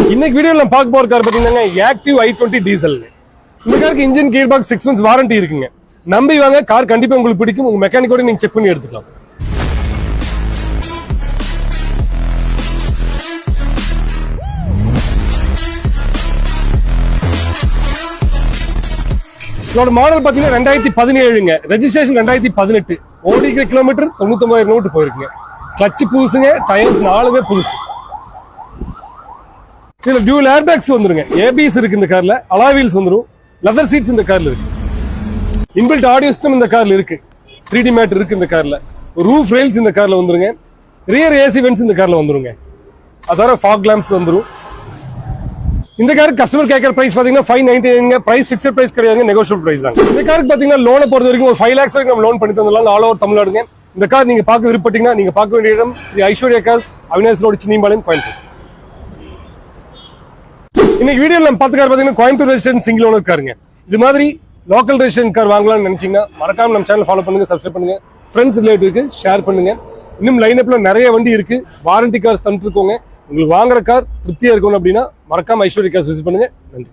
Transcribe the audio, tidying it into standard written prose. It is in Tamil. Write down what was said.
இன்னைக்கு வீடியோல நம்ம பார்க்க போற கார் பாத்தீங்கன்னா ஆக்டிவ் i20 டீசல். இந்த காருக்கு engine gear box 6 months warranty இருக்குங்க. நம்பி வாங்க, கார் கண்டிப்பா உங்களுக்கு பிடிக்கும். உங்க மெக்கானிக்கோட நீங்க செக் பண்ணி எடுத்துக்கலாம். இதோட மாடல் பாத்தீங்கன்னா 2017ங்க, ரெஜிஸ்ட்ரேஷன் 2018. ஓடிக்கிற கிலோமீட்டர் 99,000 கிலோமீட்டர் போயிருக்குங்க. கிளட்ச் புதுசுங்க, டயர்ஸ் 4மே புதுசு. இதுல டியூல் ஏர்பேக்ஸ் வந்துருங்க, ஏபிஎஸ் இருக்கு இந்த கார்ல, அலாய் வீல்ஸ் வந்துரும், லெதர் சீட்ஸ் இந்த கார்ல இருக்கு, இன்பில்ட் ஆடியோ சிஸ்டம் இந்த கார்ல இருக்கு, 3D மேட் இருக்கு இந்த கார்ல, ரூஃப் ரெயில்ஸ் இந்த கார்ல வந்துருங்க, ரியர் ஏசி வென்ட்ஸ் இந்த கார்ல வந்துருங்க, அதோட ஃபாக் லாம்ப்ஸ் வந்துரும். இந்த காருக்கு கஸ்டமர் கேட்கற பிரைஸ் பாத்தீங்கன்னா 599. பிரைஸ் பிக்ஸ்ட் பிரைஸ் கிடையாதுங்க, நெகோஷியபிள் பிரைஸ் தான். இந்த காருக்கு பாத்தீங்கன்னா லோனை பொறுத்த வரைக்கும் ஒரு 5 lakhs வரைக்கும் நம்ம லோன் பண்ணி தந்தலாம் ஆல் ஓவர் தமிழ்நாடுங்க. இந்த கார் நீங்க பார்க்க விருப்பப்பட்டீங்கன்னா நீங்க பார்க்க வேண்டிய இடம் ஸ்ரீ ஐஸ்வர்யா கார்ஸ், அவினாஷ் ரோடு, சின்னிபாளையம், கோயம்புத்தூர். இன்னைக்கு வீடியோ நம்ம பார்த்த கார் பாத்தீங்கன்னா கோயம்புத்தூர் ரெசிடென்ட் சிங்கிள் ஓனர் காருங்க. இது மாதிரி லோக்கல் ரெசிடென்ட் கார் வாங்கலாம்னு நினைச்சீங்கன்னா மறக்காம நம்ம சேனல் ஃபாலோ பண்ணுங்க, சப்ஸ்கிரைப் பண்ணுங்க, ஃப்ரெண்ட்ஸ் ரிலேட்டிவ்க்கு ஷேர் பண்ணுங்க. இன்னும் லைனப்ல நிறைய வண்டி இருக்கு, வாரண்டி கார்ஸ் தந்துட்டு இருக்கோங்க. உங்களுக்கு வாங்குற கார் திருப்தியா இருக்கணும் அப்படின்னா மறக்காம ஐஸ்வர்யா கார்ஸ் விசிட் பண்ணுங்க. நன்றி.